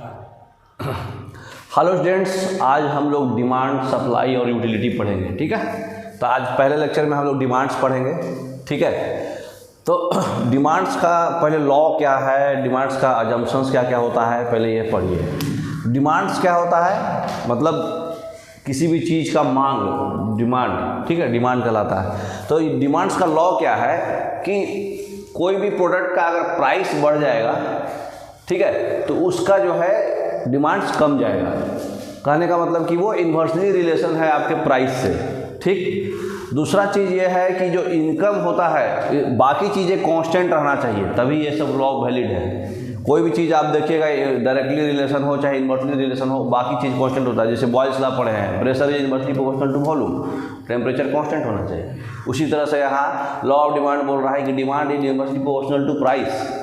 Hello students, आज हम लोग डिमांड, सप्लाई और यूटिलिटी पढ़ेंगे। ठीक है, तो आज पहले लेक्चर में हम लोग डिमांड्स पढ़ेंगे। ठीक है, तो डिमांड्स का पहले लॉ क्या है, डिमांड्स का अजम्पशंस क्या क्या होता है, पहले ये पढ़िए। डिमांड्स क्या होता है, मतलब किसी भी चीज़ का मांग, डिमांड। ठीक है, डिमांड कहलाता है। तो डिमांड्स का लॉ क्या है कि कोई भी प्रोडक्ट का अगर प्राइस बढ़ जाएगा, ठीक है, तो उसका जो है डिमांड्स कम जाएगा। कहने का मतलब कि वो इन्वर्सली रिलेशन है आपके प्राइस से। ठीक, दूसरा चीज़ ये है कि जो इनकम होता है, बाकी चीज़ें कांस्टेंट रहना चाहिए, तभी ये सब लॉ वैलिड है। कोई भी चीज़ आप देखिएगा, डायरेक्टली रिलेशन हो चाहे इन्वर्सली रिलेशन हो, बाकी चीज़ कांस्टेंट होता है। जैसे बॉयल्स लॉ पढ़े हैं, pressure is inversely proportional to volume, temperature constant होना चाहिए। उसी तरह से यहाँ लॉ ऑफ डिमांड बोल रहा है कि demand is inversely proportional to price.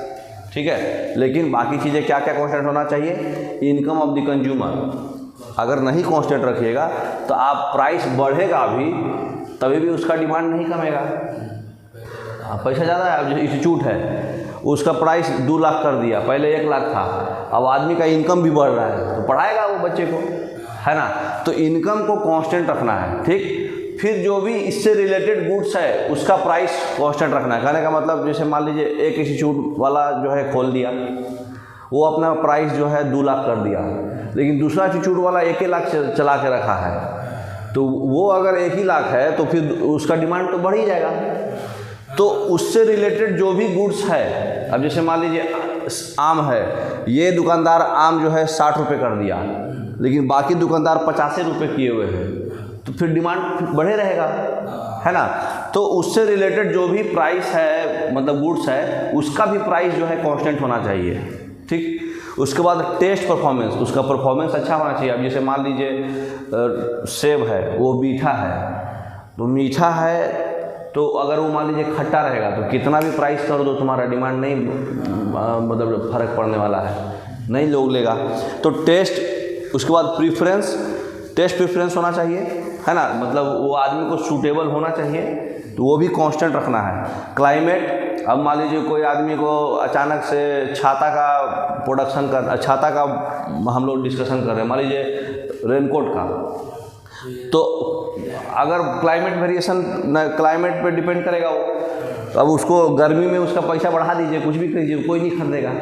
ठीक है, लेकिन बाकी चीज़ें क्या क्या कांस्टेंट होना चाहिए, इनकम ऑफ द कंज्यूमर अगर नहीं कांस्टेंट रखिएगा तो आप प्राइस बढ़ेगा भी, तभी भी उसका डिमांड नहीं कमेगा। पैसा ज़्यादा है, जैसे इंस्टीट्यूट है, उसका प्राइस 2 लाख कर दिया, पहले 1 लाख था, अब आदमी का इनकम भी बढ़ रहा है तो पढ़ाएगा वो बच्चे को, है ना। तो इनकम को कांस्टेंट रखना है। ठीक, फिर जो भी इससे रिलेटेड गुड्स है उसका प्राइस कांस्टेंट रखना है। कहने का मतलब जैसे मान लीजिए एक इंस्टीट्यूट वाला जो है खोल दिया, वो अपना प्राइस जो है 2 लाख कर दिया, लेकिन दूसरा इंस्टीट्यूट वाला 1 लाख चला के रखा है, तो वो अगर 1 ही लाख है तो फिर उसका डिमांड तो बढ़ ही जाएगा। तो उससे रिलेटेड जो भी गुड्स है, अब जैसे मान लीजिए आम है, ये दुकानदार आम जो है 60 रुपये कर दिया, लेकिन बाकी दुकानदार 85 रुपये किए हुए हैं, तो फिर डिमांड बढ़े रहेगा, है ना। तो उससे रिलेटेड जो भी प्राइस है, मतलब गुड्स है, उसका भी प्राइस जो है कांस्टेंट होना चाहिए। ठीक, उसके बाद टेस्ट परफॉर्मेंस, उसका परफॉर्मेंस अच्छा होना चाहिए। अब जैसे मान लीजिए सेब है, वो मीठा है, तो मीठा है तो अगर वो मान लीजिए खट्टा रहेगा तो कितना भी प्राइस कर दो तुम्हारा डिमांड नहीं, मतलब फ़र्क पड़ने वाला है, नहीं लोग लेगा। तो टेस्ट, उसके बाद प्रीफरेंस, टेस्ट प्रेफरेंस होना चाहिए, है ना, मतलब वो आदमी को सूटेबल होना चाहिए, तो वो भी कांस्टेंट रखना है। क्लाइमेट, अब मान लीजिए कोई आदमी को अचानक से छाता का प्रोडक्शन कर, छाता का हम लोग डिस्कशन कर रहे हैं, मान लीजिए रेनकोट का, तो अगर क्लाइमेट वेरिएशन क्लाइमेट पे डिपेंड करेगा वो, तो अब उसको गर्मी में उसका पैसा बढ़ा दीजिए, कुछ भी कीजिए, कोई नहीं खरीदेगा।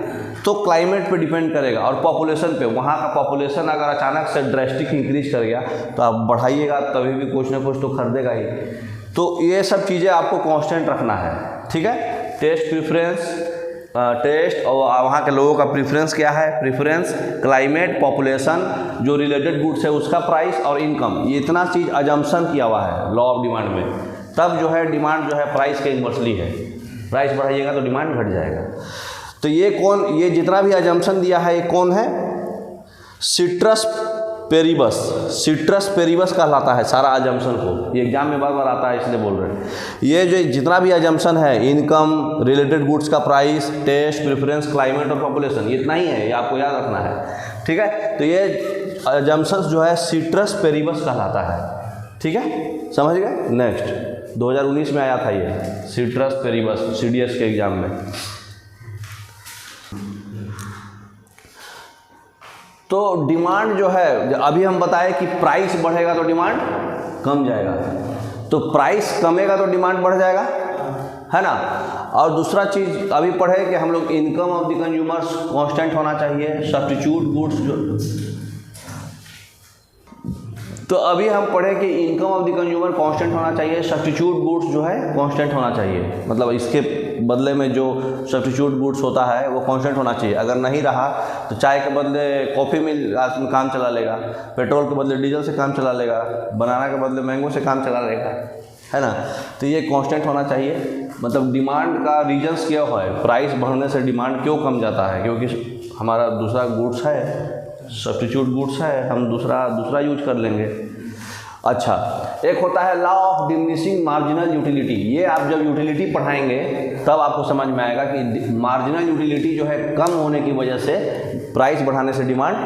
तो क्लाइमेट पे डिपेंड करेगा, और पॉपुलेशन पे, वहाँ का पॉपुलेशन अगर अचानक से ड्रेस्टिक इंक्रीज कर गया तो आप बढ़ाइएगा, तभी भी कुछ ना कुछ तो खरीदेगा ही। तो ये सब चीज़ें आपको कांस्टेंट रखना है। ठीक है, टेस्ट प्रेफरेंस, टेस्ट और वहाँ के लोगों का प्रेफरेंस क्या है, प्रेफरेंस, क्लाइमेट, पॉपुलेशन, जो रिलेटेड गुड्स है उसका प्राइस और इनकम, ये इतना चीज़ अजम्पशन किया हुआ है लॉ ऑफ डिमांड में। तब जो है डिमांड जो है प्राइस के इन्वर्सली है, प्राइस बढ़ाइएगा तो डिमांड घट जाएगा। तो ये कौन, ये जितना भी अजम्पशन दिया है ये कौन है, सिट्रस पेरिबस, सिट्रस पेरिबस कहलाता है सारा अजम्पशन को। ये एग्जाम में बार बार आता है, इसलिए बोल रहे हैं। ये जो जितना भी अजम्पशन है, इनकम, रिलेटेड गुड्स का प्राइस, टेस्ट, प्रेफरेंस, क्लाइमेट और पॉपुलेशन, इतना ही है, ये आपको याद रखना है। ठीक है, तो ये अजम्पशंस जो है सिट्रस पेरिबस कहलाता है। ठीक है, समझ गए। नेक्स्ट 2019 में आया था ये सिट्रस पेरिबस, CDS के एग्जाम में। तो डिमांड जो है, अभी हम बताए कि प्राइस बढ़ेगा तो डिमांड कम जाएगा, तो प्राइस कमेगा तो डिमांड बढ़ जाएगा, है ना। और दूसरा चीज़ अभी पढ़े कि हम लोग income of the consumers constant होना चाहिए, सब्स्टिट्यूट गुड्स जो, तो अभी हम पढ़े कि income of the consumer constant होना चाहिए, सब्स्टिट्यूट गुड्स जो है कांस्टेंट होना चाहिए, मतलब इसके बदले में जो सब्स्टिट्यूट गुड्स होता है वो कांस्टेंट होना चाहिए। अगर नहीं रहा तो चाय के बदले कॉफ़ी मिल काम चला लेगा, पेट्रोल के बदले डीजल से काम चला लेगा, बनाना के बदले मैंगो से काम चला लेगा, है ना। तो ये कांस्टेंट होना चाहिए। मतलब डिमांड का रीजन्स क्या है, प्राइस बढ़ने से डिमांड क्यों कम जाता है, क्योंकि हमारा दूसरा गुड्स है, सब्स्टिट्यूट गुड्स है, हम दूसरा यूज कर लेंगे। अच्छा, एक होता है law of diminishing marginal utility. ये आप जब यूटिलिटी पढ़ाएंगे तब आपको समझ में आएगा कि मार्जिनल यूटिलिटी जो है कम होने की वजह से प्राइस बढ़ाने से डिमांड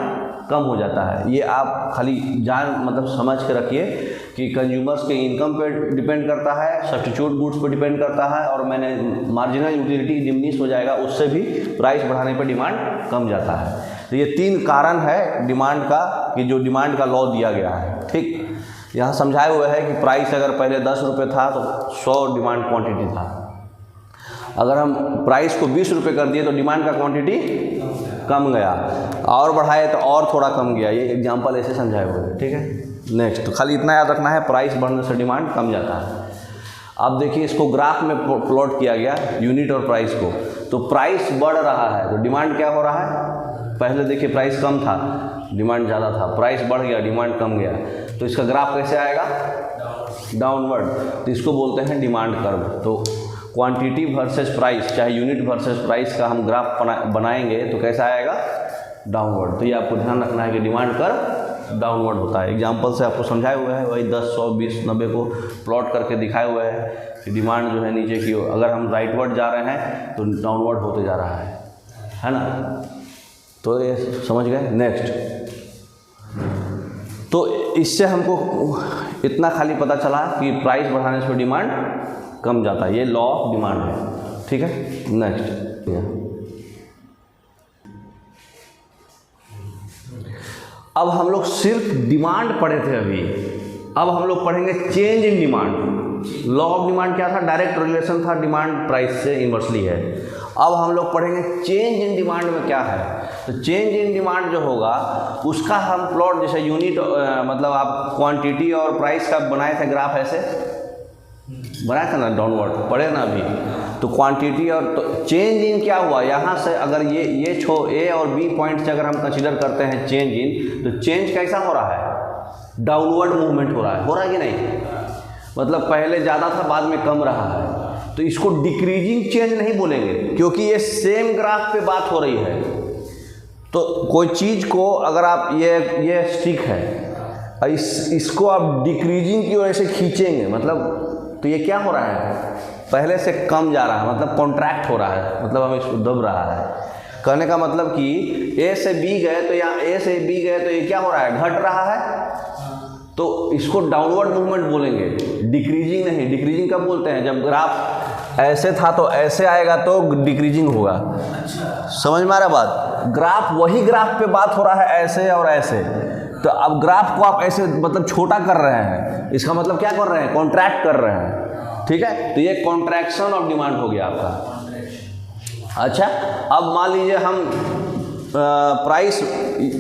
कम हो जाता है। ये आप खाली मतलब समझ के रखिए कि कंज्यूमर्स के इनकम पे डिपेंड करता है, सब्स्टिट्यूट गुड्स पे डिपेंड करता है, और मैंने मार्जिनल यूटिलिटी डिमिनिश हो जाएगा, उससे भी प्राइस बढ़ाने पे डिमांड कम जाता है। तो ये 3 कारण है डिमांड का, कि जो डिमांड का लॉ दिया गया है। ठीक, यहाँ समझाए हुए है कि प्राइस अगर पहले 10 रुपये था तो 100 डिमांड क्वांटिटी था, अगर हम प्राइस को 20 रुपये कर दिए तो डिमांड का क्वांटिटी कम गया, और बढ़ाए तो और थोड़ा कम गया। ये एग्जांपल ऐसे समझाए हुए हैं। ठीक है, नेक्स्ट, तो खाली इतना याद रखना है, प्राइस बढ़ने से डिमांड कम जाता है। अब देखिए इसको ग्राफ में प्लॉट किया गया यूनिट और प्राइस को, तो प्राइस बढ़ रहा है तो डिमांड क्या हो रहा है, पहले देखिए प्राइस कम था डिमांड ज़्यादा था, प्राइस बढ़ गया डिमांड कम गया, तो इसका ग्राफ कैसे आएगा, डाउनवर्ड। तो इसको बोलते हैं डिमांड कर्व। तो क्वांटिटी वर्सेस प्राइस, चाहे यूनिट वर्सेस प्राइस का हम ग्राफ बनाएंगे तो कैसा आएगा, डाउनवर्ड। तो ये आपको ध्यान रखना है कि डिमांड कर्व डाउनवर्ड होता है। एग्जांपल से आपको समझाए हुए हैं, वही 10, 100, 20, 90 को प्लॉट करके दिखाए हुए हैं कि डिमांड जो है नीचे की, अगर हम राइटवर्ड जा रहे हैं तो डाउनवर्ड होते जा रहा है ना। तो ये समझ गए। नेक्स्ट, तो इससे हमको इतना खाली पता चला कि प्राइस बढ़ाने से डिमांड कम जाता है, ये लॉ ऑफ डिमांड है। ठीक है, नेक्स्ट, अब हम लोग सिर्फ डिमांड पढ़े थे अभी, अब हम लोग पढ़ेंगे change in demand. Law of demand क्या था, डायरेक्ट रिलेशन था डिमांड प्राइस से इन्वर्सली है। अब हम लोग पढ़ेंगे चेंज इन डिमांड में क्या है। तो चेंज इन डिमांड जो होगा उसका हम प्लॉट, जैसे यूनिट मतलब आप क्वांटिटी और प्राइस का बनाए थे ग्राफ, ऐसे बनाया था ना, डाउनवर्ड पढ़े ना अभी। तो क्वांटिटी और तो चेंज इन क्या हुआ, यहाँ से अगर ये ए और बी पॉइंट से अगर हम कंसीडर करते हैं चेंज इन, तो चेंज कैसा हो रहा है, डाउनवर्ड मूवमेंट हो रहा है कि नहीं, मतलब पहले ज़्यादा था बाद में कम रहा है। तो इसको डिक्रीजिंग चेंज नहीं बोलेंगे, क्योंकि ये सेम ग्राफ पे बात हो रही है। तो कोई चीज़ को अगर आप ये स्टिक है, इसको आप डिक्रीजिंग की वजह से खींचेंगे, मतलब तो ये क्या हो रहा है, पहले से कम जा रहा है, मतलब कॉन्ट्रैक्ट हो रहा है, मतलब हमें इसको दब रहा है। कहने का मतलब कि ए से बी गए तो यहाँ ए से बी गए तो ये क्या हो रहा है, घट रहा है, तो इसको डाउनवर्ड मूवमेंट बोलेंगे, डिक्रीजिंग नहीं। डिक्रीजिंग कब बोलते हैं, जब ग्राफ ऐसे था तो ऐसे आएगा तो डिक्रीजिंग होगा। समझ में आ रहा बात, ग्राफ वही ग्राफ पे बात हो रहा है ऐसे और ऐसे, तो अब ग्राफ को आप ऐसे मतलब छोटा कर रहे हैं, इसका मतलब क्या कर रहे हैं, कॉन्ट्रैक्ट कर रहे हैं। ठीक है, तो ये कॉन्ट्रैक्शन ऑफ डिमांड हो गया आपका। अच्छा, अब मान लीजिए हम प्राइस,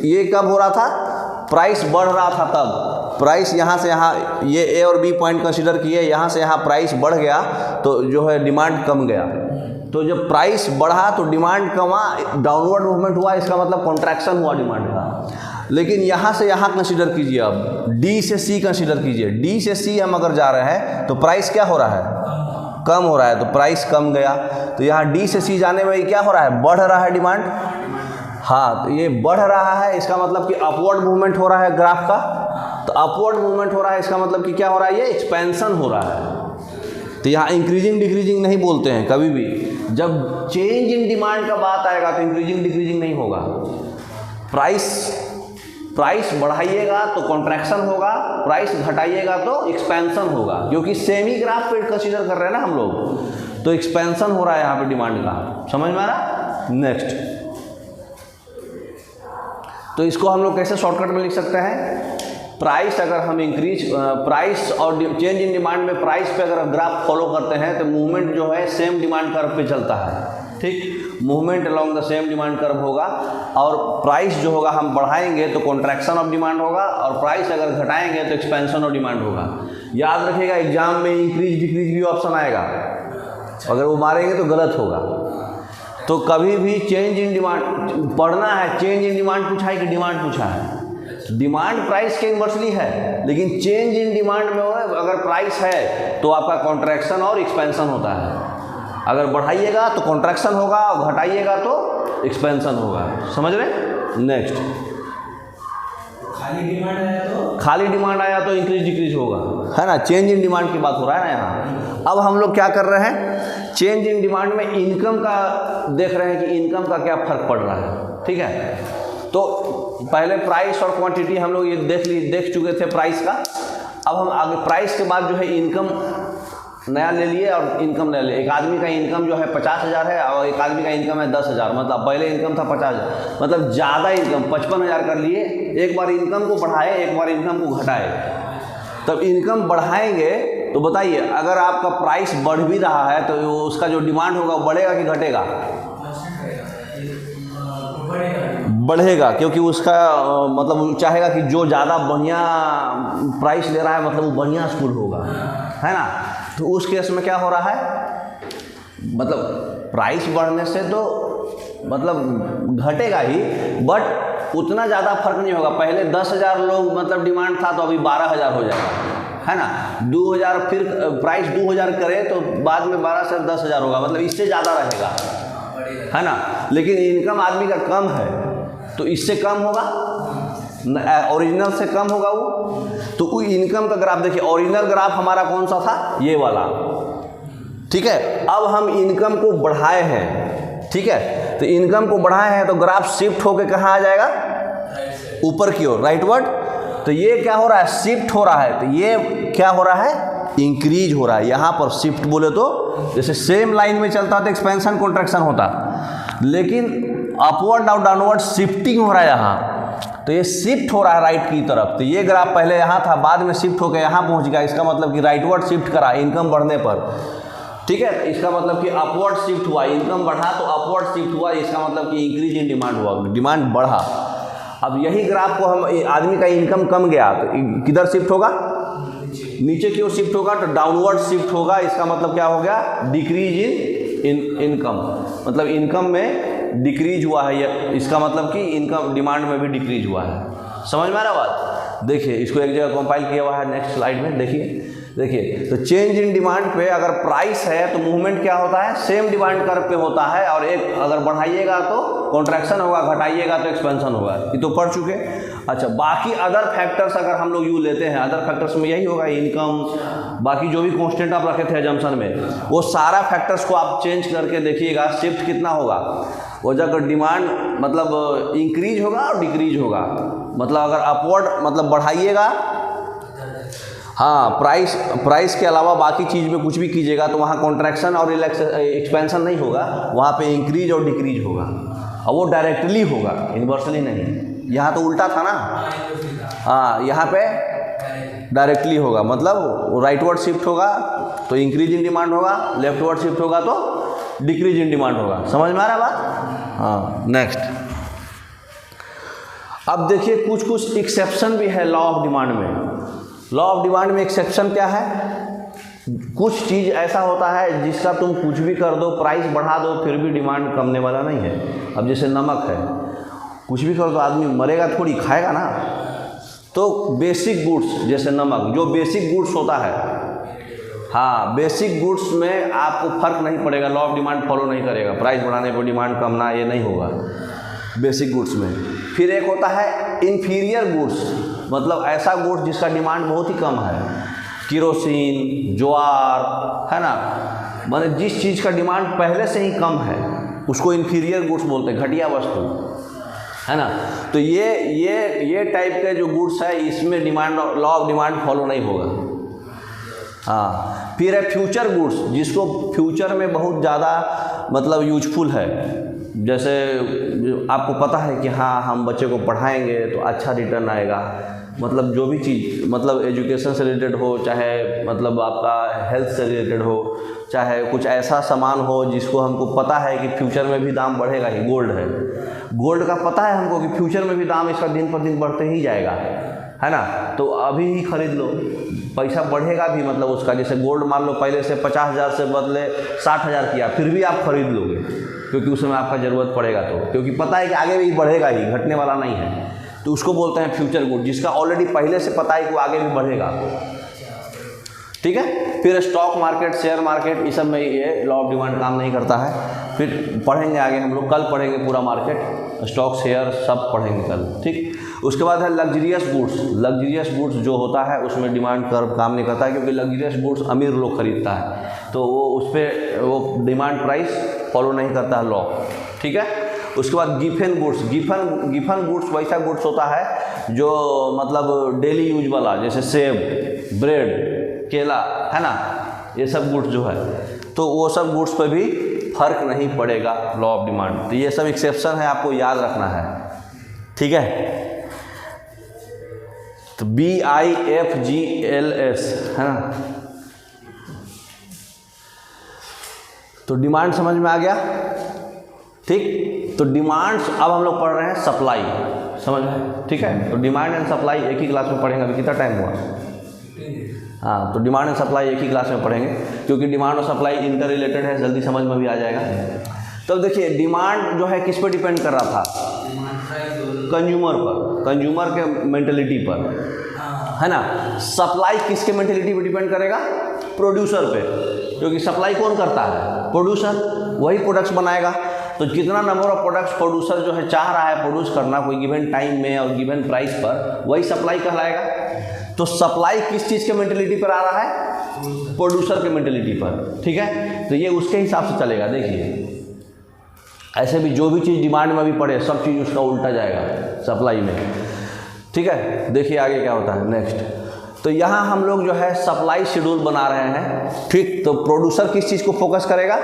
ये कब हो रहा था, प्राइस बढ़ रहा था, तब प्राइस यहाँ से यहाँ, ये ए और बी पॉइंट कंसीडर किए, यहाँ से यहाँ प्राइस बढ़ गया तो जो है डिमांड कम गया। तो जब प्राइस बढ़ा तो डिमांड कमा, डाउनवर्ड मूवमेंट हुआ, इसका मतलब कॉन्ट्रैक्शन हुआ डिमांड का। लेकिन यहाँ से यहाँ कंसीडर कीजिए, अब डी से सी कंसीडर कीजिए, डी से सी हम अगर जा रहे हैं तो प्राइस क्या हो रहा है, कम हो रहा है, तो प्राइस कम गया। तो यहाँ डी से सी जाने में क्या हो रहा है, बढ़ रहा है डिमांड। हाँ, तो ये बढ़ रहा है, इसका मतलब कि अपवर्ड मूवमेंट हो रहा है ग्राफ का। तो अपवर्ड मूवमेंट हो रहा है, इसका मतलब कि क्या हो रहा है, ये एक्सपेंशन हो रहा है। तो यहाँ इंक्रीजिंग डिक्रीजिंग नहीं बोलते हैं कभी भी। जब चेंज इन डिमांड का बात आएगा तो इंक्रीजिंग डिक्रीजिंग नहीं होगा। प्राइस बढ़ाइएगा तो कॉन्ट्रैक्शन होगा, प्राइस घटाइएगा तो एक्सपेंशन होगा, क्योंकि सेमी ग्राफ पे कंसीडर कर रहे हैं ना हम लोग, तो एक्सपेंशन हो रहा है यहाँ पे डिमांड का। समझ में आ रहा। नेक्स्ट, तो इसको हम लोग कैसे शॉर्टकट में लिख सकते हैं, प्राइस अगर हम इंक्रीज, प्राइस और चेंज इन डिमांड में प्राइस पे अगर ग्राफ फॉलो करते हैं तो मूवमेंट जो है सेम डिमांड कर्व पे चलता है। ठीक, movement along the same demand curve होगा, और प्राइस जो होगा हम बढ़ाएंगे तो कॉन्ट्रैक्शन ऑफ डिमांड होगा, और प्राइस अगर घटाएंगे तो एक्सपेंशन ऑफ डिमांड होगा। याद रखिएगा, एग्जाम में इंक्रीज डिक्रीज भी ऑप्शन आएगा, अगर वो मारेंगे तो गलत होगा। तो कभी भी चेंज इन डिमांड पढ़ना है, चेंज इन डिमांड पूछा है कि डिमांड पूछा है, डिमांड प्राइस के इन्वर्सली है, लेकिन चेंज इन डिमांड में अगर प्राइस है तो आपका कॉन्ट्रैक्शन और एक्सपेंशन होता है। अगर बढ़ाइएगा तो कॉन्ट्रैक्शन होगा, और घटाइएगा तो एक्सपेंशन होगा। समझ रहे। नेक्स्ट, खाली डिमांड आया तो इंक्रीज डिक्रीज होगा, है ना। चेंज इन डिमांड की बात हो रहा है ना यहाँ। अब हम लोग क्या कर रहे हैं, चेंज इन डिमांड में इनकम का देख रहे हैं कि इनकम का क्या फर्क पड़ रहा है। ठीक है, तो पहले प्राइस और क्वांटिटी हम लोग ये देख चुके थे प्राइस का। अब हम आगे प्राइस के बाद जो है इनकम नया ले लिए और इनकम नया ले। एक आदमी का इनकम जो है 50,000 है और एक आदमी का इनकम है 10,000, मतलब पहले इनकम था 50,000, मतलब ज़्यादा इनकम 55,000 कर लिए। एक बार इनकम को बढ़ाए, एक बार इनकम को घटाए। तब इनकम बढ़ाएंगे तो बताइए, अगर आपका प्राइस बढ़ भी रहा है तो उसका जो डिमांड होगा वो बढ़ेगा कि घटेगा? बढ़ेगा, क्योंकि उसका मतलब वो चाहेगा कि जो ज़्यादा बढ़िया प्राइस ले रहा है मतलब वो बढ़िया स्कूल होगा, है ना। तो उस केस में क्या हो रहा है, मतलब प्राइस बढ़ने से तो मतलब घटेगा ही, बट उतना ज़्यादा फर्क नहीं होगा। पहले 10,000 लोग मतलब डिमांड था तो अभी 12,000 हो जाएगा, है ना। 2,000 फिर प्राइस 2,000 करे तो बाद में 12 से 10,000 होगा, मतलब इससे ज़्यादा रहेगा, है ना। लेकिन इनकम आदमी का कम है तो इससे कम होगा, ओरिजिनल से कम होगा वो। तो इनकम का ग्राफ देखिए, ओरिजिनल ग्राफ हमारा कौन सा था, ये वाला, ठीक है। अब हम इनकम को बढ़ाए हैं, ठीक है। तो इनकम को बढ़ाए हैं तो ग्राफ शिफ्ट होकर कहाँ आ जाएगा, ऊपर की ओर, राइटवर्ड। तो ये क्या हो रहा है, शिफ्ट हो रहा है। तो ये क्या हो रहा है, इंक्रीज हो रहा है। यहाँ पर शिफ्ट बोले तो जैसे सेम लाइन में चलता तो एक्सपेंशन कॉन्ट्रैक्शन होता, लेकिन अपवर्ड और डाउनवर्ड शिफ्टिंग हो रहा है यहाँ। तो ये शिफ्ट हो रहा है राइट की तरफ। तो ये ग्राफ पहले यहाँ था, बाद में शिफ्ट होकर यहाँ पहुँच गया। इसका मतलब कि राइटवर्ड शिफ्ट करा इनकम बढ़ने पर, ठीक है। इसका मतलब कि अपवर्ड शिफ्ट हुआ, इनकम बढ़ा तो अपवर्ड शिफ्ट हुआ, इसका मतलब कि इंक्रीज इन डिमांड हुआ, डिमांड बढ़ा। अब यही ग्राफ को हम, आदमी का इनकम कम गया तो किधर शिफ्ट होगा, नीचे की ओर शिफ्ट होगा, तो डाउनवर्ड शिफ्ट होगा। इसका मतलब क्या हो गया, डिक्रीज इन इनकम, मतलब इनकम में डिक्रीज हुआ है। इसका मतलब कि इनकम डिमांड में भी डिक्रीज हुआ है। समझ में आ रहा बात। देखिए इसको एक जगह कंपाइल किया हुआ है, नेक्स्ट स्लाइड में देखिए। तो चेंज इन डिमांड पे अगर प्राइस है तो मूवमेंट क्या होता है, सेम डिमांड कर्व पे होता है। और एक अगर बढ़ाइएगा तो कॉन्ट्रैक्शन होगा, घटाइएगा तो एक्सपेंशन होगा। ये तो पढ़ चुके। अच्छा, बाकी अदर फैक्टर्स अगर हम लोग यू लेते हैं, अदर फैक्टर्स में यही होगा, इनकम, बाकी जो भी कांस्टेंट आप रखे थे एजम्पशन में, वो सारा फैक्टर्स को आप चेंज करके देखिएगा, शिफ्ट कितना होगा। वो जगह डिमांड मतलब इंक्रीज होगा और डिक्रीज होगा। मतलब अगर अपवर्ड मतलब बढ़ाइएगा, हाँ, प्राइस के अलावा बाकी चीज़ में कुछ भी कीजिएगा तो वहाँ कॉन्ट्रैक्शन और एक्सपेंशन नहीं होगा, वहाँ पे इंक्रीज और डिक्रीज होगा। और वो डायरेक्टली होगा, इन्वर्सली नहीं। यहाँ तो उल्टा था ना, हाँ, यहाँ पे डायरेक्टली होगा। मतलब राइटवर्ड शिफ्ट होगा तो इंक्रीज इन डिमांड होगा, लेफ्टवर्ड शिफ्ट होगा तो डिक्रीज इन डिमांड होगा। समझ में आ रहा है बात। हाँ, नेक्स्ट। अब देखिए कुछ कुछ एक्सेप्शन भी है लॉ ऑफ डिमांड में। लॉ ऑफ डिमांड में एक्सेप्शन क्या है, कुछ चीज़ ऐसा होता है जिसका तुम कुछ भी कर दो, प्राइस बढ़ा दो, फिर भी डिमांड कमने वाला नहीं है। अब जैसे नमक है, कुछ भी कर दो आदमी मरेगा थोड़ी, खाएगा ना। तो बेसिक गुड्स जैसे नमक, जो बेसिक गुड्स होता है, हाँ, बेसिक गुड्स में आपको फर्क नहीं पड़ेगा, लॉ ऑफ डिमांड फॉलो नहीं करेगा। प्राइस बढ़ाने पर डिमांड कमना ये नहीं होगा बेसिक गुड्स में। फिर एक होता है इन्फीरियर गुड्स, मतलब ऐसा गुड्स जिसका डिमांड बहुत ही कम है, किरोसिन, ज्वार, है ना, मतलब जिस चीज़ का डिमांड पहले से ही कम है उसको इन्फीरियर गुड्स बोलते हैं, घटिया वस्तु, है ना। तो ये टाइप के जो गुड्स है इसमें demand, law of demand follow नहीं होगा। हाँ, फिर है फ्यूचर गुड्स, जिसको फ्यूचर में बहुत ज़्यादा मतलब यूजफुल है। जैसे आपको पता है कि हाँ, हम बच्चे को पढ़ाएंगे तो अच्छा रिटर्न आएगा, मतलब जो भी चीज़, मतलब एजुकेशन से रिलेटेड हो, चाहे मतलब आपका हेल्थ से रिलेटेड हो, चाहे कुछ ऐसा सामान हो जिसको हमको पता है कि फ्यूचर में भी दाम बढ़ेगा ही। गोल्ड है, गोल्ड का पता है हमको कि फ्यूचर में भी दाम इसका दिन पर दिन बढ़ते ही जाएगा, है ना। तो अभी ही खरीद लो, पैसा बढ़ेगा भी, मतलब उसका जैसे गोल्ड मान लो पहले से 50,000 से बदले 60,000 किया, फिर भी आप खरीद लोगे क्योंकि उसमें आपका ज़रूरत पड़ेगा। तो क्योंकि पता है कि आगे भी बढ़ेगा ही, घटने वाला नहीं है। तो उसको बोलते हैं फ्यूचर गुड, जिसका ऑलरेडी पहले से पता है कि वो आगे भी बढ़ेगा। ठीक है। फिर स्टॉक मार्केट, शेयर मार्केट, इस सब में ये लॉ ऑफ डिमांड काम नहीं करता है। फिर पढ़ेंगे आगे हम लोग, कल पढ़ेंगे पूरा मार्केट, स्टॉक, शेयर सब पढ़ेंगे कल। ठीक। उसके बाद है लग्जरियस गुड्स। लग्जरियस गुड्स जो होता है उसमें डिमांड कर्व काम नहीं करता है, क्योंकि लग्जरियस गुड्स अमीर लोग खरीदता है, तो वो उस पर वो डिमांड प्राइस फॉलो नहीं करता है लॉ। ठीक है। उसके बाद गिफन गुड्स। गिफन गुड्स वैसा गुड्स होता है जो मतलब डेली यूज वाला, जैसे सेब, ब्रेड, केला, है ना, ये सब गुड्स जो है, तो वो सब गुड्स पे भी फर्क नहीं पड़ेगा लॉ ऑफ डिमांड। तो ये सब एक्सेप्शन है, आपको याद रखना है, ठीक है। तो BIFGLS है ना, तो डिमांड समझ में आ गया, ठीक। तो डिमांड्स अब हम लोग पढ़ रहे हैं सप्लाई, समझ में, ठीक है। तो डिमांड एंड सप्लाई एक ही क्लास में पढ़ेंगे। अभी कितना टाइम हुआ? हाँ, तो डिमांड एंड सप्लाई एक ही क्लास में पढ़ेंगे, क्योंकि डिमांड और सप्लाई इंटर रिलेटेड है, जल्दी समझ में भी आ जाएगा। तो देखिए डिमांड जो है किस पर डिपेंड कर रहा था? कंज्यूमर पर, कंज्यूमर के मेंटेलिटी पर, है ना। सप्लाई किसके मेंटेलिटी पर डिपेंड करेगा? प्रोड्यूसर पे, क्योंकि सप्लाई कौन करता है? प्रोड्यूसर, वही प्रोडक्ट्स बनाएगा। तो जितना नंबर ऑफ प्रोडक्ट्स प्रोड्यूसर जो है चाह रहा है प्रोड्यूस करना कोई गिवन टाइम में और गिवन प्राइस पर, वही सप्लाई कहलाएगा। तो सप्लाई किस चीज़ के मेंटेलिटी पर आ रहा है? प्रोड्यूसर के मेंटेलिटी पर, ठीक है। तो ये उसके हिसाब से चलेगा। देखिए ऐसे भी जो भी चीज़ डिमांड में भी पड़े, सब चीज़ उसका उल्टा जाएगा सप्लाई में, ठीक है। देखिए आगे क्या होता है नेक्स्ट। तो यहाँ हम लोग जो है सप्लाई शेड्यूल बना रहे हैं, ठीक। तो प्रोड्यूसर किस चीज़ को फोकस करेगा?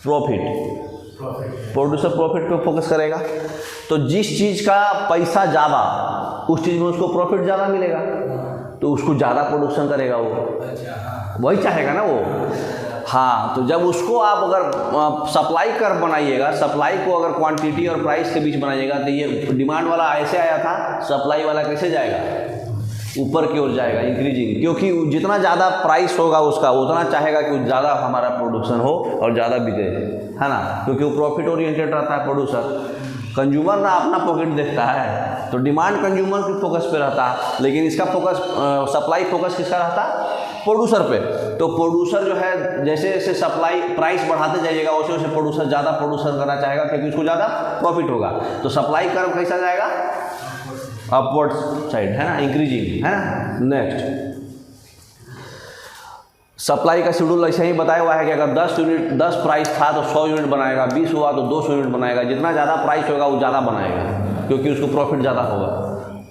प्रॉफिट, प्रोड्यूसर प्रॉफिट पे फोकस करेगा। तो जिस चीज़ का पैसा ज़्यादा, उस चीज़ में उसको प्रॉफिट ज़्यादा मिलेगा, तो उसको ज़्यादा प्रोडक्शन करेगा वो, वही चाहेगा ना वो। हाँ, तो जब उसको आप अगर सप्लाई कर बनाइएगा, सप्लाई को अगर क्वांटिटी और प्राइस के बीच बनाइएगा, तो ये डिमांड वाला ऐसे आया था, सप्लाई वाला कैसे जाएगा? ऊपर की ओर जाएगा, इंक्रीजिंग, क्योंकि जितना ज़्यादा प्राइस होगा उसका, उतना चाहेगा कि ज़्यादा हमारा प्रोडक्शन हो और ज़्यादा बिके, है ना, क्योंकि वो प्रॉफिट ओरिएंटेड रहता है प्रोड्यूसर। कंज्यूमर ना अपना पॉकेट देखता है, तो डिमांड कंज्यूमर के फोकस पे रहता है, लेकिन इसका फोकस सप्लाई फोकस किसका रहता है? प्रोड्यूसर पे। तो प्रोड्यूसर जो है जैसे जैसे सप्लाई प्राइस बढ़ाते जाइएगा, वैसे वैसे प्रोड्यूसर ज़्यादा प्रोड्यूसर करना चाहेगा, क्योंकि उसको ज़्यादा प्रॉफिट होगा। तो सप्लाई कर्व कैसा जाएगा? अपवर्ड साइड, है ना, इंक्रीजिंग, है ना। नेक्स्ट, सप्लाई का शेड्यूल ऐसे ही बताया हुआ है कि अगर 10 प्राइस था तो 100 यूनिट बनाएगा, 20 हुआ तो 200 यूनिट बनाएगा। जितना ज़्यादा प्राइस होगा वो ज़्यादा बनाएगा, क्योंकि उसको प्रॉफिट ज़्यादा होगा।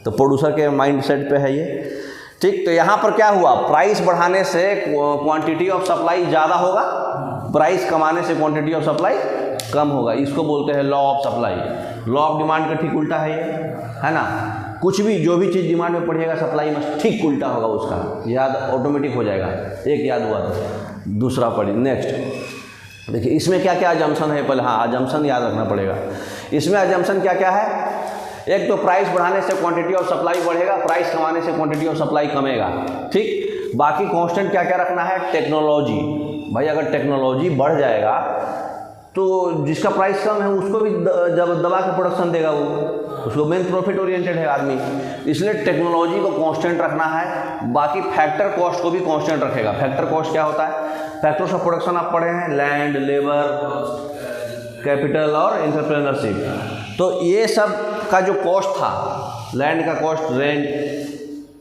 तो प्रोड्यूसर के माइंड सेट पे है ये, ठीक। तो यहाँ पर क्या हुआ? प्राइस बढ़ाने से क्वांटिटी ऑफ सप्लाई ज़्यादा होगा, प्राइस कमाने से क्वांटिटी ऑफ सप्लाई कम होगा। इसको बोलते हैं law of supply. Law of demand का ठीक उल्टा है ये, है ना। कुछ भी जो भी चीज़ डिमांड में पड़ेगा सप्लाई में ठीक उल्टा होगा उसका, याद ऑटोमेटिक हो जाएगा। एक याद हुआ तो दूसरा पढ़िए। नेक्स्ट देखिए इसमें क्या क्या अजम्पशन है, पहले हाँ अजम्पशन याद रखना पड़ेगा। इसमें अजम्पशन क्या क्या है? एक तो प्राइस बढ़ाने से क्वांटिटी ऑफ सप्लाई बढ़ेगा, प्राइस कमाने से क्वांटिटी ऑफ सप्लाई कमेगा, ठीक। बाकी कांस्टेंट क्या क्या रखना है? टेक्नोलॉजी। भाई अगर टेक्नोलॉजी बढ़ जाएगा तो जिसका प्राइस कम है उसको भी जब दबा के प्रोडक्शन देगा वो, उसको मेन प्रॉफिट ओरिएंटेड है आदमी, इसलिए टेक्नोलॉजी को कांस्टेंट रखना है। बाकी फैक्टर कॉस्ट को भी कांस्टेंट रखेगा। फैक्टर कॉस्ट क्या होता है? फैक्टर्स ऑफ प्रोडक्शन आप पढ़े हैं, लैंड, लेबर, कैपिटल और एंटरप्रेन्योरशिप। तो ये सब का जो कॉस्ट था, लैंड का कॉस्ट रेंट,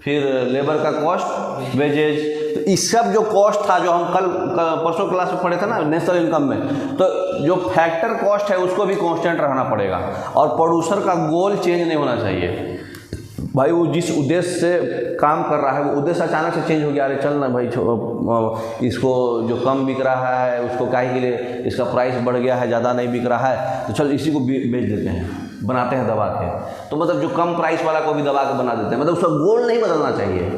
फिर लेबर का कॉस्ट वेजेज, तो इस सब जो कॉस्ट था जो हम कल परसों क्लास में पढ़े थे ना नेशनल इनकम में, तो जो फैक्टर कॉस्ट है उसको भी कांस्टेंट रखना पड़ेगा। और प्रोड्यूसर का गोल चेंज नहीं होना चाहिए। भाई वो जिस उद्देश्य से काम कर रहा है वो उद्देश्य अचानक से चेंज हो गया, अरे चल ना भाई इसको जो कम बिक रहा है उसको काहे के लिए, इसका प्राइस बढ़ गया है, ज़्यादा नहीं बिक रहा है, तो चल इसी को बेच देते हैं, बनाते हैं दबा के। तो मतलब जो कम प्राइस वाला को भी दबा के बना देते हैं, मतलब उसका गोल नहीं बदलना चाहिए।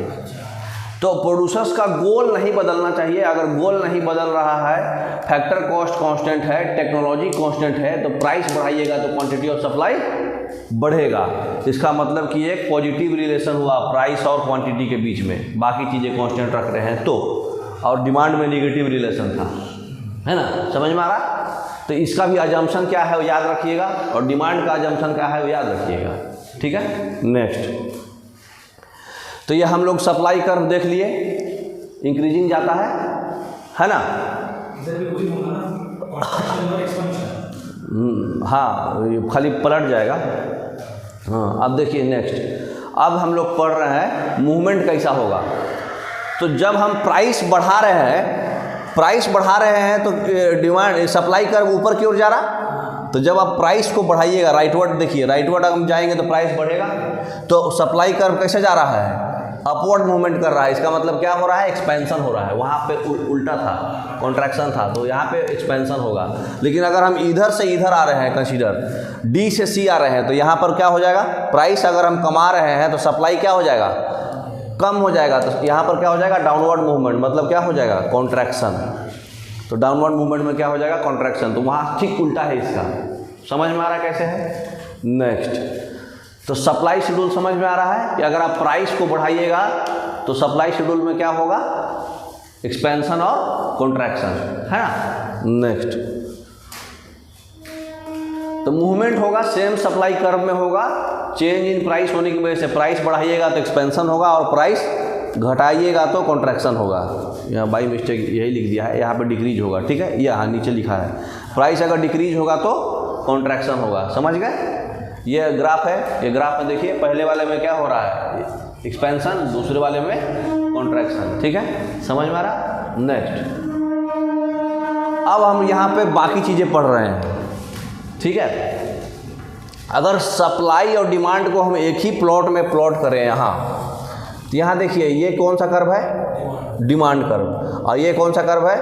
तो प्रोड्यूसर्स का गोल नहीं बदलना चाहिए। अगर गोल नहीं बदल रहा है, फैक्टर कॉस्ट कांस्टेंट है, टेक्नोलॉजी कांस्टेंट है, तो प्राइस बढ़ाइएगा तो क्वांटिटी ऑफ सप्लाई बढ़ेगा। इसका मतलब कि एक पॉजिटिव रिलेशन हुआ प्राइस और क्वांटिटी के बीच में, बाकी चीज़ें कांस्टेंट रख रहे हैं तो। और डिमांड में नेगेटिव रिलेशन था, है ना, समझ में आ रहा? तो इसका भी अजम्पशन क्या है वो याद रखिएगा, और डिमांड का अजम्पशन क्या है वो याद रखिएगा, ठीक है। नेक्स्ट, तो ये हम लोग सप्लाई कर्व देख लिए, इंक्रीजिंग जाता है ना। हाँ खाली पलट जाएगा। हाँ अब देखिए नेक्स्ट, अब हम लोग पढ़ रहे हैं मूवमेंट कैसा होगा। तो जब हम प्राइस बढ़ा रहे हैं तो डिमांड सप्लाई कर्व ऊपर की ओर जा रहा। तो जब आप प्राइस को बढ़ाइएगा, राइटवर्ड देखिए, राइटवर्ड हम जाएंगे तो प्राइस बढ़ेगा, तो सप्लाई कर्व कैसे जा रहा है? अपवर्ड मूवमेंट कर रहा है, इसका मतलब क्या हो रहा है, एक्सपेंशन हो रहा है। वहाँ पे उल्टा था, कॉन्ट्रैक्शन था, तो यहाँ पे एक्सपेंशन होगा। लेकिन अगर हम इधर से इधर आ रहे हैं, कंसीडर डी से सी आ रहे हैं, तो यहाँ पर क्या हो जाएगा, प्राइस अगर हम कमा रहे हैं तो सप्लाई क्या हो जाएगा, कम हो जाएगा। तो यहाँ पर क्या हो जाएगा, डाउनवर्ड मूवमेंट, मतलब क्या हो जाएगा, कॉन्ट्रैक्शन। तो डाउनवर्ड मूवमेंट में क्या हो जाएगा, कॉन्ट्रैक्शन। तो वहाँ ठीक उल्टा है इसका। समझ में आ रहा है कैसे है? नेक्स्ट, तो सप्लाई शेड्यूल समझ में आ रहा है कि अगर आप प्राइस को बढ़ाइएगा तो सप्लाई शेड्यूल में क्या होगा, एक्सपेंशन और कॉन्ट्रैक्शन, है ना। नेक्स्ट, तो मूवमेंट होगा सेम सप्लाई कर्व में होगा, चेंज इन प्राइस होने की वजह से प्राइस बढ़ाइएगा तो एक्सपेंशन होगा और प्राइस घटाइएगा तो कॉन्ट्रैक्शन होगा। यहाँ बाई मिस्टेक यही लिख दिया है, यहाँ पे डिक्रीज होगा, ठीक है, यहाँ नीचे लिखा है प्राइस अगर डिक्रीज होगा तो कॉन्ट्रैक्शन होगा। समझ गए? ये ग्राफ है, ये ग्राफ में देखिए पहले वाले में क्या हो रहा है, एक्सपेंशन, दूसरे वाले में कॉन्ट्रैक्शन, ठीक है, समझ में आ रहा। नेक्स्ट, अब हम यहाँ पे बाकी चीज़ें पढ़ रहे हैं, ठीक है। अगर सप्लाई और डिमांड को हम एक ही प्लॉट में प्लॉट करें, यहाँ देखिए ये कौन सा कर्व है, डिमांड कर्व, और ये कौन सा कर्व है,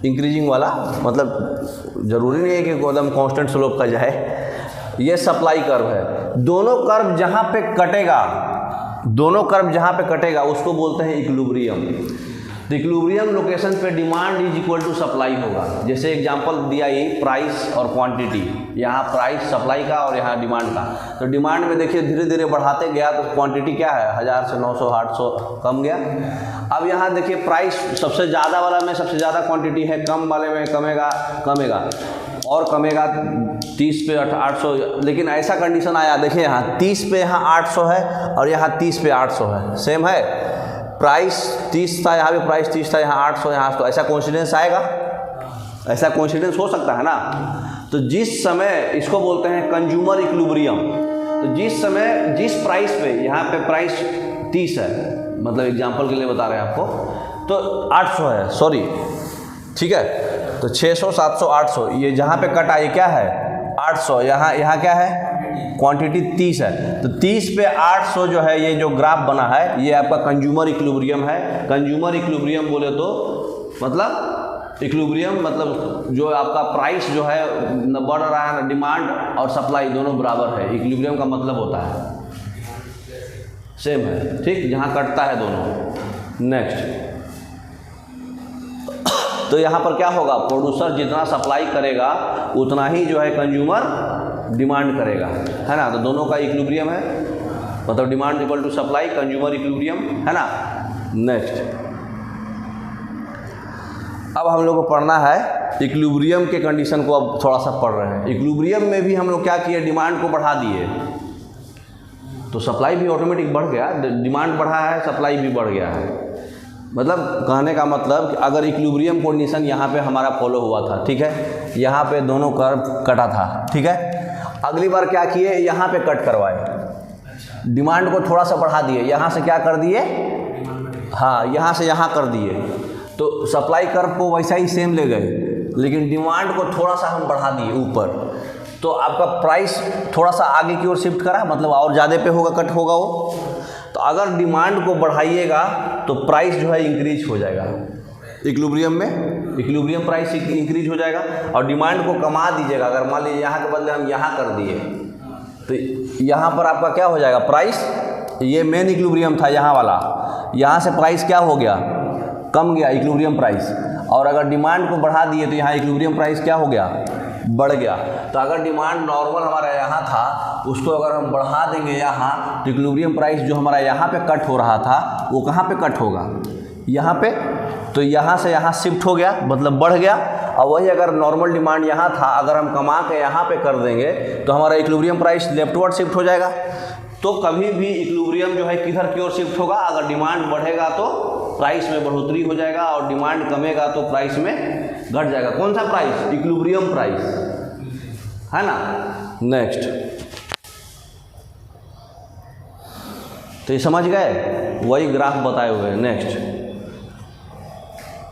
इंक्रीजिंग वाला, मतलब ज़रूरी नहीं है कि एकदम कांस्टेंट स्लोप का जाए, ये सप्लाई कर्व है। दोनों कर्व जहाँ पे कटेगा, दोनों कर्व जहाँ पे कटेगा उसको बोलते हैं इक्विलिब्रियम। तो इक्विलिब्रियम लोकेशन पे demand is equal to supply होगा। जैसे एग्जांपल दिया ये प्राइस और क्वांटिटी, यहाँ प्राइस सप्लाई का और यहाँ डिमांड का। तो डिमांड में देखिए धीरे धीरे बढ़ाते गया तो क्वांटिटी क्या है, 1000 से 900 800 कम गया। अब यहाँ देखिए प्राइस सबसे ज़्यादा वाला में सबसे ज़्यादा क्वांटिटी है, कम वाले में कमेगा और कमेगा 30 पे 800। लेकिन ऐसा कंडीशन आया, देखिए यहाँ 30 पे यहाँ 800 है और यहाँ 30 पे 800 है, सेम है। प्राइस 30 था, यहाँ भी प्राइस 30 था, यहाँ 800 यहाँ 800, ऐसा कोइंसिडेंस आएगा, ऐसा कोइंसिडेंस हो सकता है ना। तो जिस समय इसको बोलते हैं कंज्यूमर इक्विलिब्रियम। तो जिस समय जिस प्राइस पे, यहाँ पे प्राइस 30 है, मतलब एग्जांपल के लिए बता रहे हैं आपको, तो 800 है, सॉरी, ठीक है, तो 600 700 800, ये जहाँ पे कट आए क्या है 800, यहाँ क्या है क्वांटिटी 30 है। तो 30 पे 800 जो है, ये जो ग्राफ बना है ये आपका कंज्यूमर इक्विलिब्रियम है। कंज्यूमर इक्विलिब्रियम बोले तो मतलब इक्विलिब्रियम मतलब जो आपका प्राइस जो है न बढ़ रहा है, डिमांड और सप्लाई दोनों बराबर है। इक्विलिब्रियम का मतलब होता है सेम है, ठीक, जहाँ कटता है दोनों। नेक्स्ट, तो यहाँ पर क्या होगा, प्रोड्यूसर जितना सप्लाई करेगा उतना ही जो है कंज्यूमर डिमांड करेगा, है ना। तो दोनों का इक्विलिब्रियम है, मतलब demand equal to supply, consumer equilibrium, है ना। नेक्स्ट, अब हम लोग को पढ़ना है इक्विलिब्रियम के कंडीशन को। अब थोड़ा सा पढ़ रहे हैं। इक्विलिब्रियम में भी हम लोग क्या किए, डिमांड को बढ़ा दिए तो सप्लाई भी ऑटोमेटिक बढ़ गया। डिमांड बढ़ा है, सप्लाई भी बढ़ गया है। मतलब कहने का मतलब कि अगर इक्विलिब्रियम कंडीशन यहाँ पे हमारा फॉलो हुआ था, ठीक है, यहाँ पे दोनों कर्व कटा था, ठीक है, अगली बार क्या किए, यहाँ पे कट करवाए, डिमांड को थोड़ा सा बढ़ा दिए, यहाँ से क्या कर दिए, हाँ, यहाँ से यहाँ कर दिए, तो सप्लाई कर्व को वैसा ही सेम ले गए, लेकिन डिमांड को थोड़ा सा हम बढ़ा दिए ऊपर, तो आपका प्राइस थोड़ा सा आगे की ओर शिफ्ट करा, मतलब और ज़्यादा पे होगा, कट होगा वो। तो अगर डिमांड को बढ़ाइएगा तो प्राइस जो है इंक्रीज हो जाएगा इक्विलिब्रियम में, इक्विलिब्रियम प्राइस इंक्रीज हो जाएगा। और डिमांड को कमा दीजिएगा, अगर मान लीजिए यहाँ के बदले हम यहाँ कर दिए तो यहाँ पर आपका क्या हो जाएगा, प्राइस, ये मेन इक्विलिब्रियम था यहाँ वाला, यहाँ से प्राइस क्या हो गया, कम गया इक्विलिब्रियम प्राइस। और अगर डिमांड को बढ़ा दिए तो यहाँ इक्विलिब्रियम प्राइस क्या हो गया, बढ़ गया। तो अगर डिमांड नॉर्मल हमारा यहाँ था, उसको अगर हम बढ़ा देंगे यहाँ, तो इक्विलिब्रियम प्राइस जो हमारा यहाँ पे कट हो रहा था वो कहाँ पे कट होगा, यहाँ पे। तो यहाँ से यहाँ शिफ्ट हो गया, मतलब बढ़ गया। और वही अगर नॉर्मल डिमांड यहाँ था, अगर हम कमा के यहाँ पे कर देंगे तो हमारा इक्विलिब्रियम प्राइस लेफ्टवर्ड शिफ्ट हो जाएगा। तो कभी भी इक्विलिब्रियम जो है किधर की ओर शिफ्ट होगा, अगर डिमांड बढ़ेगा तो प्राइस में बढ़ोतरी हो जाएगा और डिमांड कमेगा तो प्राइस में घट जाएगा। कौन सा प्राइस, इक्विलिब्रियम प्राइस, है ना। नेक्स्ट, तो ये समझ गए, वही ग्राफ बताए हुए हैं। नेक्स्ट,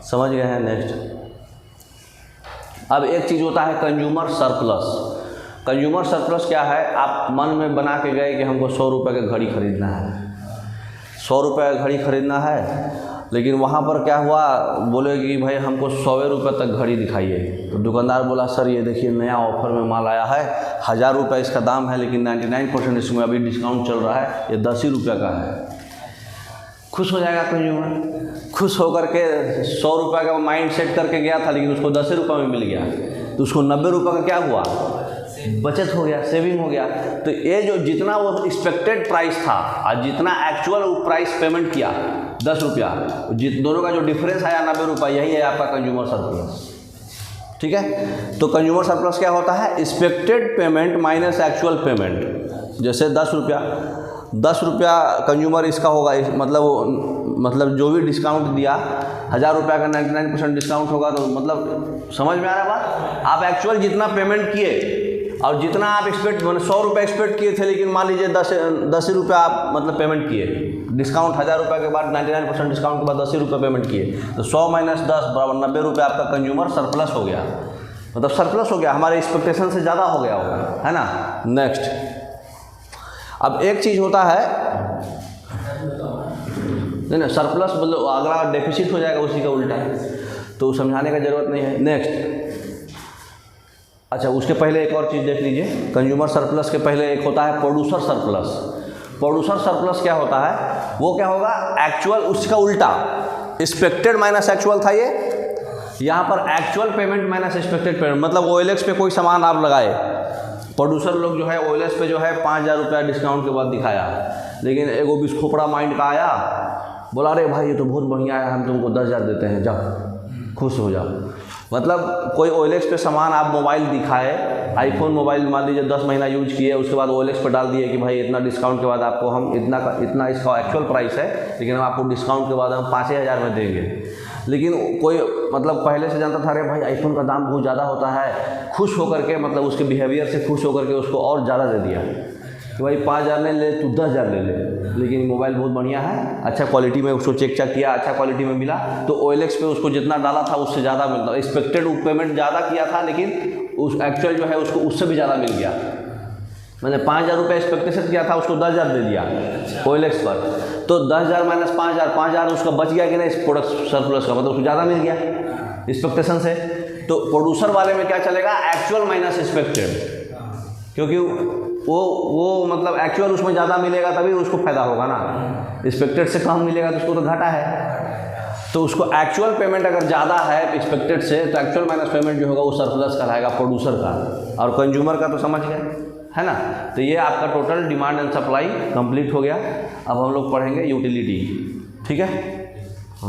समझ गए हैं। नेक्स्ट, अब एक चीज़ होता है कंज्यूमर सरप्लस। कंज्यूमर सरप्लस क्या है, आप मन में बना के गए कि हमको 100 रुपये की घड़ी खरीदना है, 100 रुपये का घड़ी खरीदना है, लेकिन वहाँ पर क्या हुआ, बोले कि भाई हमको 100 रुपये तक घड़ी दिखाइए। तो दुकानदार बोला सर ये देखिए नया ऑफ़र में माल आया है, 1000 रुपये इसका दाम है, लेकिन 99% इसमें अभी डिस्काउंट चल रहा है, ये 10 ही रुपये का है। खुश हो जाएगा कंज्यूमर, खुश होकर के 100 रुपये का माइंड सेट करके गया था, लेकिन उसको 10 रुपये में मिल गया, तो उसको 90 रुपये का क्या हुआ, बचत हो गया, सेविंग हो गया। तो ये जो जितना वो एक्सपेक्टेड प्राइस था और जितना एक्चुअल प्राइस पेमेंट किया 10 रुपया, दोनों का जो डिफरेंस आया 90 रुपये, यही है आपका कंज्यूमर सरप्लस। ठीक है, तो कंज्यूमर सरप्लस क्या होता है, expected payment minus actual payment. जैसे 10 रुपया कंज्यूमर इसका होगा, मतलब जो भी डिस्काउंट दिया 1000 रुपये का 99% डिस्काउंट होगा, तो मतलब समझ में आ रहा है बात। आप एक्चुअल जितना पेमेंट किए और जितना आप एक्सपेक्ट, मैंने 100 रुपये एक्सपेक्ट किए थे, लेकिन मान लीजिए 10 रुपये आप मतलब पेमेंट किए, डिस्काउंट 1000 रुपये के बाद 99% डिस्काउंट के बाद 10 रुपये पेमेंट किए, तो 100 माइनस 10 बराबर 90 रुपये आपका कंज्यूमर सरप्लस हो गया, मतलब सरप्लस हो गया, हमारे एक्सपेक्टेशन से ज़्यादा हो गया होगा, है ना। नेक्स्ट, अब एक चीज़ होता है, नहीं सरप्लस मतलब अगला डेफिसिट हो जाएगा, उसी का उल्टा है, तो समझाने का ज़रूरत नहीं है। नेक्स्ट, अच्छा उसके पहले एक और चीज़ देख लीजिए, कंज्यूमर सरप्लस के पहले एक होता है प्रोड्यूसर सरप्लस। प्रोड्यूसर सरप्लस क्या होता है, वो क्या होगा, एक्चुअल उसका उल्टा, एक्सपेक्टेड माइनस एक्चुअल था ये, यहाँ पर actual payment minus expected payment. मतलब OLX पे कोई सामान आप लगाए, प्रोड्यूसर लोग जो है OLX पे जो है 5000 रुपया डिस्काउंट के बाद दिखाया, लेकिन एगो बिस्खोपड़ा माइंड का आया, बोला अरे भाई ये तो बहुत बढ़िया है, हम तुमको 10,000 देते हैं, जाओ खुश हो जाओ। मतलब कोई OLX पे सामान आप मोबाइल दिखाए, आईफोन मोबाइल मान लीजिए 10 महीना यूज किए, उसके बाद OLX पर डाल दिए कि भाई इतना डिस्काउंट के बाद आपको हम इतना इसका एक्चुअल प्राइस है, लेकिन हम आपको डिस्काउंट के बाद हम 5000 में देंगे। लेकिन कोई मतलब पहले से जानता था अरे भाई आईफोन का दाम बहुत ज़्यादा होता है, खुश होकर के मतलब उसके बिहेवियर से खुश होकर के उसको और ज़्यादा दे दिया कि भाई 5000 नहीं ले, तू 10,000 ले ले, लेकिन मोबाइल बहुत बढ़िया है, अच्छा क्वालिटी में, उसको चेक किया, अच्छा क्वालिटी में मिला, तो OLX पे उसको जितना डाला था उससे ज़्यादा मिलता, एक्सपेक्टेड पेमेंट ज़्यादा किया था, लेकिन उस एक्चुअल जो है उसको उससे भी ज़्यादा मिल गया। मैंने 5000 रुपये एक्सपेक्टेशन किया था, उसको 10,000 दे दिया OLX पर, तो 10,000 माइनस 5000 उसका बच गया कि नहीं, इस प्रोडक्ट सरप्लस का, मतलब उसको ज़्यादा मिल गया एक्सपेक्टेशन से। तो प्रोड्यूसर वाले में क्या चलेगा, एक्चुअल माइनस एक्सपेक्टेड, क्योंकि वो मतलब एक्चुअल उसमें ज़्यादा मिलेगा तभी उसको फ़ायदा होगा ना, एक्सपेक्टेड से कम मिलेगा तो उसको तो घाटा है। तो उसको एक्चुअल पेमेंट अगर ज़्यादा है एक्सपेक्टेड से, तो एक्चुअल माइनस पेमेंट जो होगा वो सरप्लस का रहेगा प्रोड्यूसर का, और कंज्यूमर का तो समझ गए, है ना। तो ये आपका total demand and supply complete हो गया। अब हम लोग पढ़ेंगे यूटिलिटी, ठीक है।